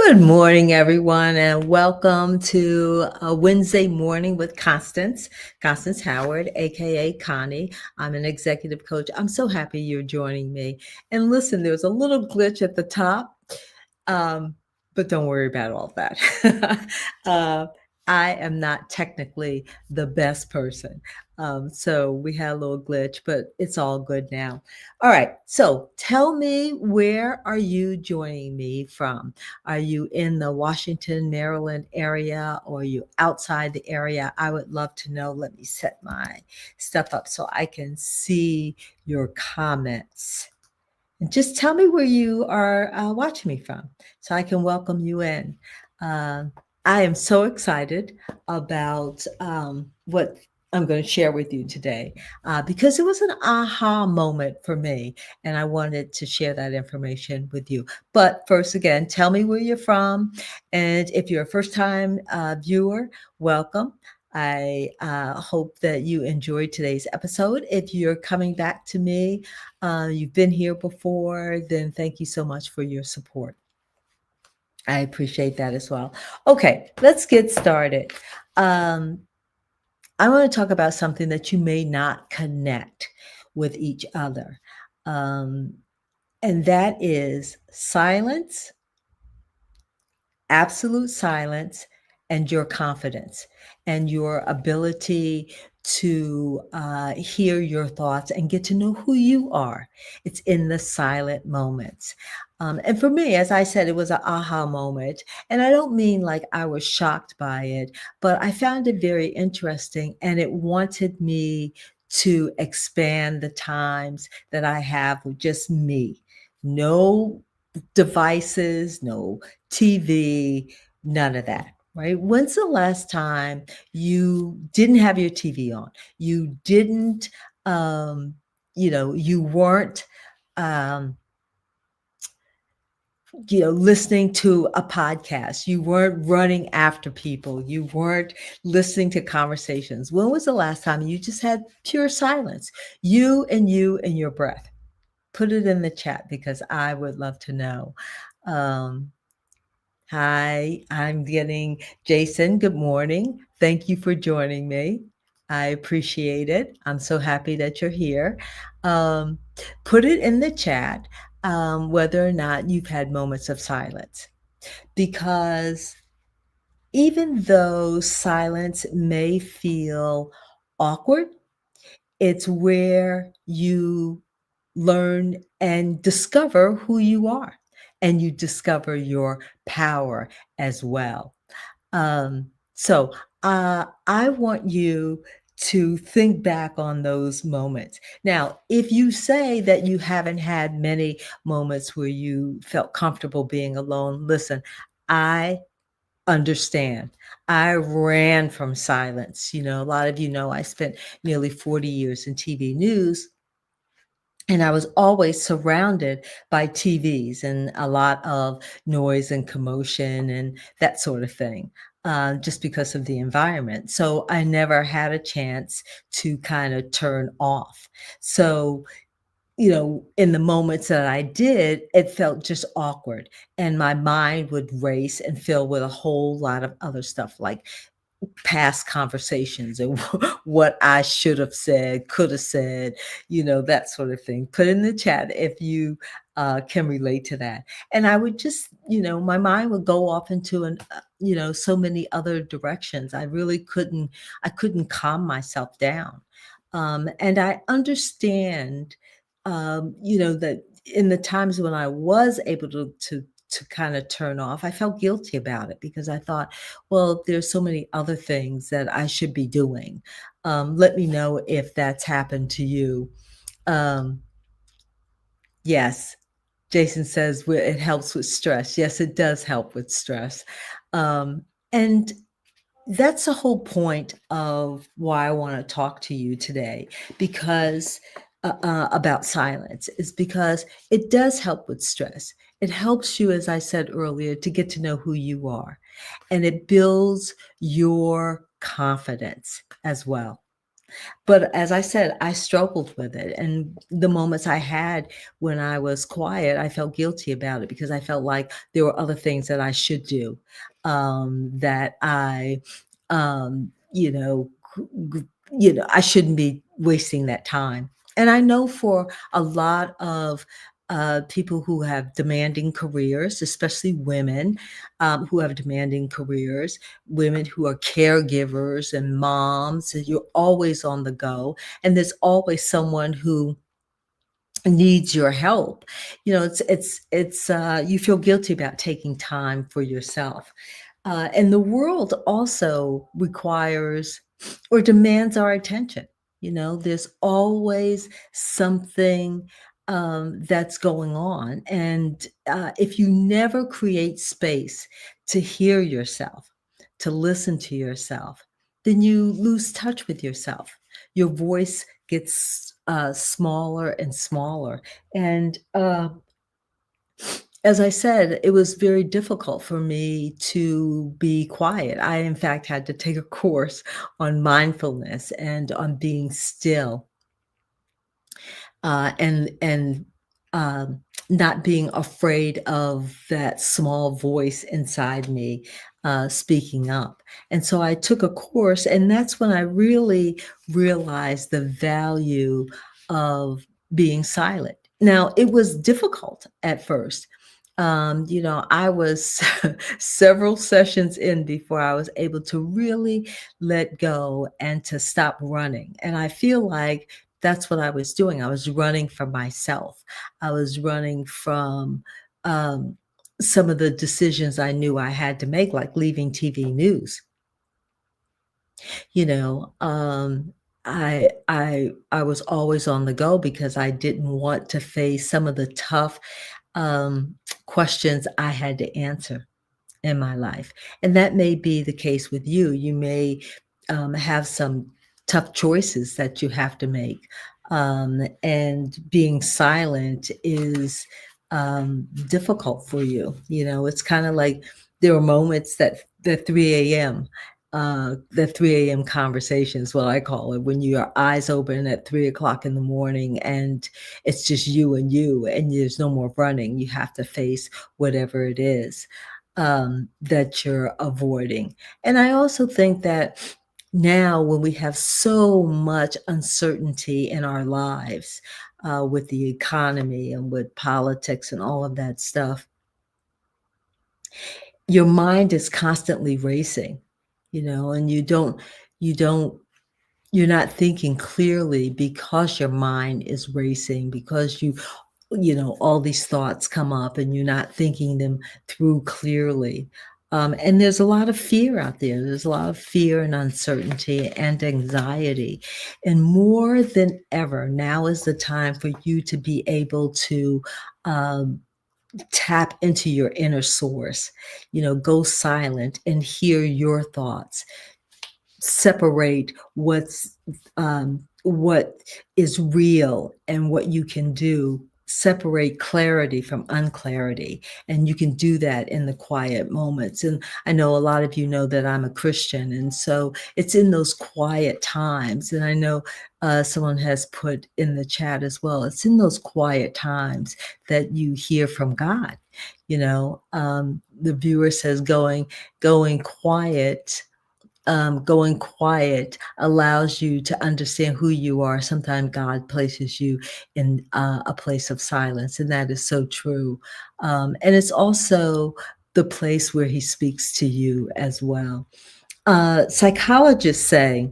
Good morning, everyone, and welcome to a Wednesday morning with Constance Howard, aka Connie. I'm an executive coach. I'm so happy you're joining me. And listen, there's a little glitch at the top, um, but don't worry about all that. uh, I am not technically the best person. So we had a little glitch, but it's all good now. All right. So tell me, where are you joining me from? Are you in the Washington, Maryland area, or are you outside the area? I would love to know. Let me set my stuff up so I can see your comments. And just tell me where you are watching me from so I can welcome you in. Um, I am so excited about what I'm going to share with you today because it was an aha moment for me, and I wanted to share that information with you. But first, again, tell me where you're from. And if you're a first time viewer, welcome. I hope that you enjoyed today's episode. If you're coming back to me, you've been here before, then thank you so much for your support. I appreciate that as well. Okay, let's get started. Um, I want to talk about something that you may not connect with each other, um, and that is silence, absolute silence, and your confidence and your ability to hear your thoughts and get to know who you are. It's in the silent moments. And for me, as I said, it was an aha moment. And I don't mean like I was shocked by it, but I found it very interesting, and it wanted me to expand the times that I have with just me. No devices, no TV, none of that, right? When's the last time you didn't have your TV on? You didn't, um, you weren't, um, listening to a podcast. You weren't running after people. You weren't listening to conversations. When was the last time you just had pure silence? You and your breath. Put it in the chat because I would love to know. Um, Hi, I'm getting Jason. Good morning. Thank you for joining me. I appreciate it. I'm so happy that you're here. Um, Put it in the chat whether or not you've had moments of silence, because even though silence may feel awkward, it's where you learn and discover who you are, and you discover your power as well. So I want you to think back on those moments. Now, if you say that you haven't had many moments where you felt comfortable being alone, listen, I understand. I ran from silence. A lot of you know I spent nearly 40 years in TV news, and I was always surrounded by TVs and a lot of noise and commotion and that sort of thing, just because of the environment. So I never had a chance to kind of turn off. So, in the moments that I did, it felt just awkward. And my mind would race and fill with a whole lot of other stuff, like past conversations and what I should have said, could have said, that sort of thing. Put in the chat if you can relate to that. And I would just, my mind would go off into so many other directions. I couldn't calm myself down. And I understand, that in the times when I was able to to kind of turn off. I felt guilty about it because I thought, well, there's so many other things that I should be doing. Let me know if that's happened to you. Um, yes, Jason says it helps with stress. Yes, it does help with stress. And that's the whole point of why I want to talk to you today, because about silence, is because it does help with stress. It helps you, as I said earlier, to get to know who you are, and it builds your confidence as well. But as I said, I struggled with it. And the moments I had when I was quiet, I felt guilty about it because I felt like there were other things that I should do, that I, you know, I shouldn't be wasting that time. And I know for a lot of people who have demanding careers, especially women who have demanding careers, women who are caregivers and moms, and you're always on the go. And there's always someone who needs your help. It's you feel guilty about taking time for yourself. And the world also requires or demands our attention. There's always something that's going on. And if you never create space to hear yourself, to listen to yourself, then you lose touch with yourself. Your voice gets smaller and smaller. And as I said, it was very difficult for me to be quiet. I, in fact, had to take a course on mindfulness and on being still, and not being afraid of that small voice inside me speaking up. And so I took a course, and that's when I really realized the value of being silent. Now, it was difficult at first. I was several sessions in before I was able to really let go and to stop running. And I feel like that's what I was doing. I was running from myself. I was running from um, some of the decisions I knew I had to make, like leaving TV news. You know, I was always on the go because I didn't want to face some of the tough um, questions I had to answer in my life. And that may be the case with you. You may have some tough choices that you have to make. And being silent is difficult for you. It's kind of like there are moments that the 3 a.m. The 3 a.m. conversations, what I call it, when your eyes open at 3 o'clock in the morning and it's just you, and there's no more running. You have to face whatever it is that you're avoiding. And I also think that now, when we have so much uncertainty in our lives with the economy and with politics and all of that stuff, your mind is constantly racing, and you don't you're not thinking clearly because your mind is racing, because all these thoughts come up and you're not thinking them through clearly. And there's a lot of fear out there. There's a lot of fear and uncertainty and anxiety. And more than ever, now is the time for you to be able to um, tap into your inner source, go silent and hear your thoughts, separate what is real and what you can do, separate clarity from unclarity. And you can do that in the quiet moments. And I know a lot of you know that I'm a Christian, and so it's in those quiet times. And I know someone has put in the chat as well, it's in those quiet times that you hear from God. The viewer says going quiet allows you to understand who you are. Sometimes God places you in a place of silence, and that is so true. And it's also the place where he speaks to you as well. Psychologists say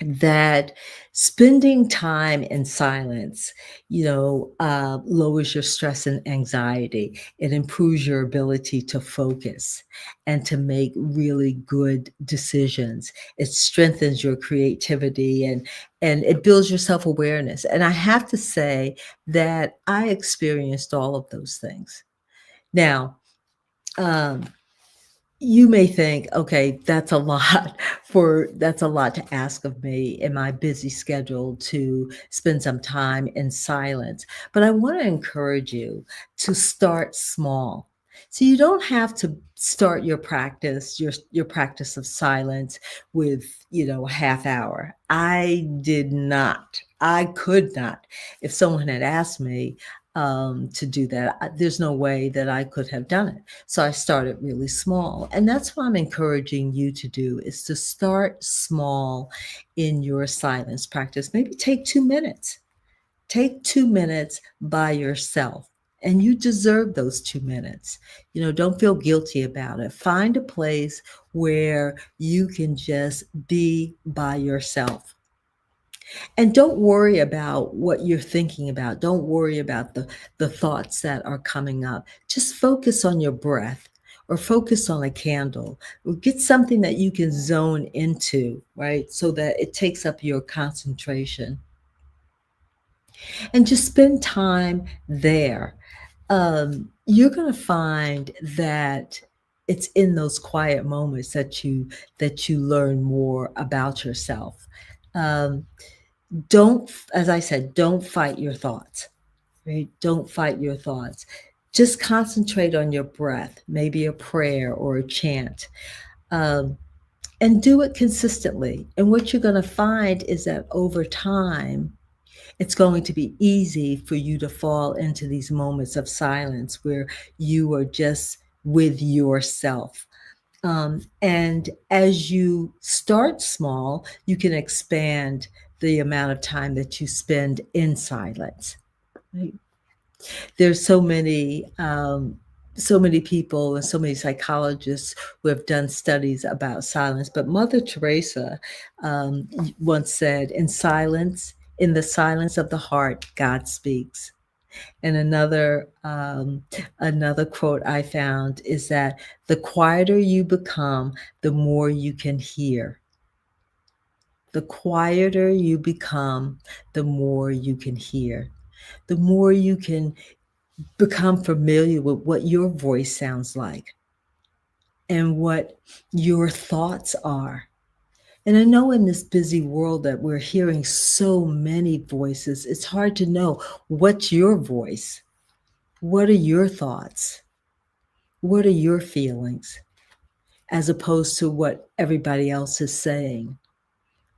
that spending time in silence, lowers your stress and anxiety. It improves your ability to focus and to make really good decisions. It strengthens your creativity and it builds your self-awareness. And I have to say that I experienced all of those things. Now, um, you may think, okay, that's a lot to ask of me in my busy schedule to spend some time in silence. But I want to encourage you to start small. So you don't have to start your practice of silence with, a half hour. I did not. I could not. If someone had asked me to do that, there's no way that I could have done it. So I started really small. And that's what I'm encouraging you to do is to start small in your silence practice. Maybe take 2 minutes. Take 2 minutes by yourself. And you deserve those 2 minutes. Don't feel guilty about it. Find a place where you can just be by yourself. And don't worry about what you're thinking about. Don't worry about the thoughts that are coming up. Just focus on your breath or focus on a candle or get something that you can zone into, right? So that it takes up your concentration and just spend time there. You're going to find that it's in those quiet moments that you learn more about yourself. Um, don't, as I said, don't fight your thoughts, right? Don't fight your thoughts. Just concentrate on your breath, maybe a prayer or a chant, um, and do it consistently. And what you're going to find is that over time, it's going to be easy for you to fall into these moments of silence where you are just with yourself. And as you start small, you can expand the amount of time that you spend in silence. Right? There's so many people and so many psychologists who have done studies about silence. But Mother Teresa once said, in the silence of the heart, God speaks." And another quote I found is that the quieter you become, the more you can hear. The quieter you become, the more you can hear. The more you can become familiar with what your voice sounds like and what your thoughts are. And I know in this busy world that we're hearing so many voices, it's hard to know what's your voice. What are your thoughts? What are your feelings? As opposed to what everybody else is saying.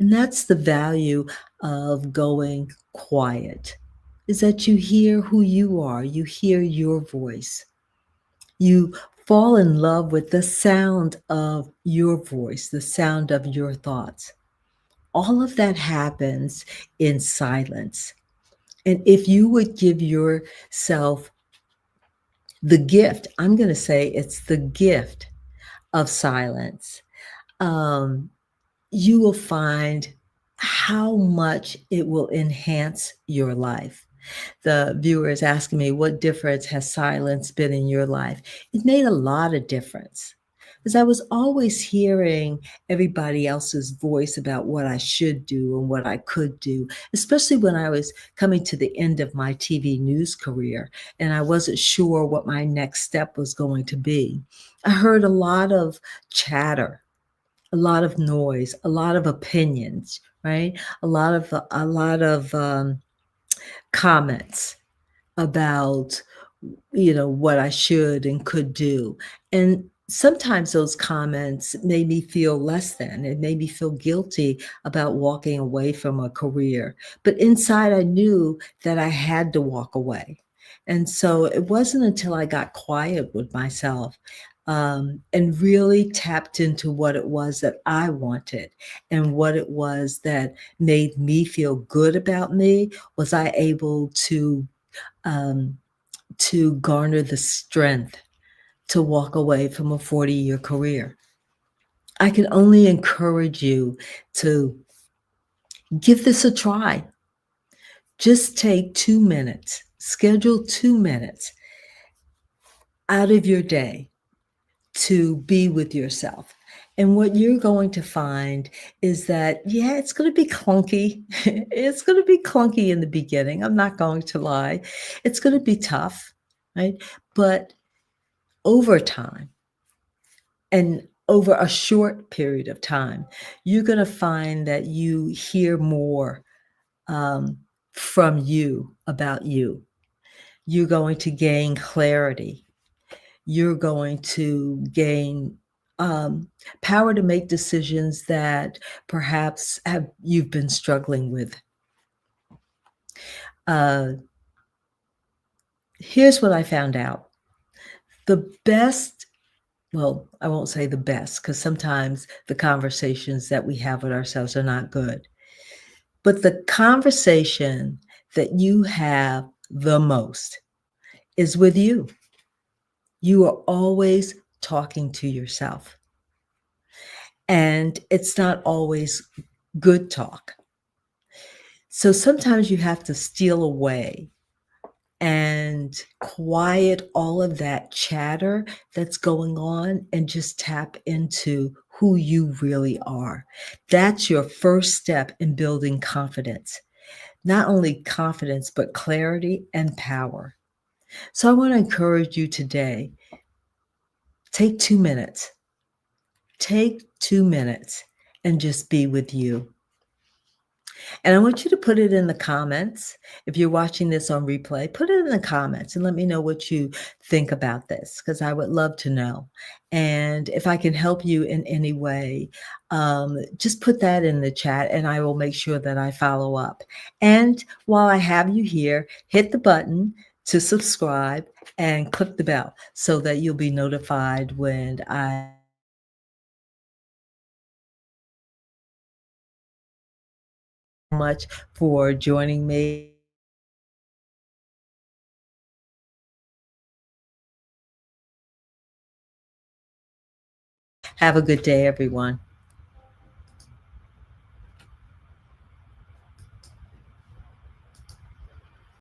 And that's the value of going quiet, is that you hear who you are, you hear your voice. You fall in love with the sound of your voice, the sound of your thoughts. All of that happens in silence. And if you would give yourself the gift, I'm going to say it's the gift of silence, um, you will find how much it will enhance your life. The viewer is asking me, what difference has silence been in your life? It made a lot of difference because I was always hearing everybody else's voice about what I should do and what I could do, especially when I was coming to the end of my TV news career and I wasn't sure what my next step was going to be. I heard a lot of chatter, a lot of noise, a lot of opinions, right? A lot of comments about, what I should and could do. And sometimes those comments made me feel less than. It made me feel guilty about walking away from a career. But inside, I knew that I had to walk away. And so it wasn't until I got quiet with myself and really tapped into what it was that I wanted and what it was that made me feel good about me, was I able um, to garner the strength to walk away from a 40-year career. I can only encourage you to Give this a try. Just take 2 minutes, schedule 2 minutes out of your day to be with yourself. And what you're going to find is that, yeah, it's going to be clunky. It's going to be clunky in the beginning. I'm not going to lie. It's going to be tough, right? But over time and over a short period of time, you're going to find that you hear more um, from you about you. You're going to gain clarity. You're going to gain um, power to make decisions that perhaps you've been struggling with. Uh, Here's what I found out. The best, well, I won't say the best, because sometimes the conversations that we have with ourselves are not good. But the conversation that you have the most is with you. You are always talking to yourself. And it's not always good talk. So sometimes you have to steal away and quiet all of that chatter that's going on and just tap into who you really are. That's your first step in building confidence. Not only confidence, but clarity and power. So I want to encourage you today, take 2 minutes. Take 2 minutes and just be with you. And I want you to put it in the comments. If you're watching this on replay, put it in the comments and let me know what you think about this, because I would love to know. And if I can help you in any way, just put that in the chat and I will make sure that I follow up. And while I have you here, hit the button to subscribe and click the bell so that you'll be notified when I much for joining me. Have a good day, everyone.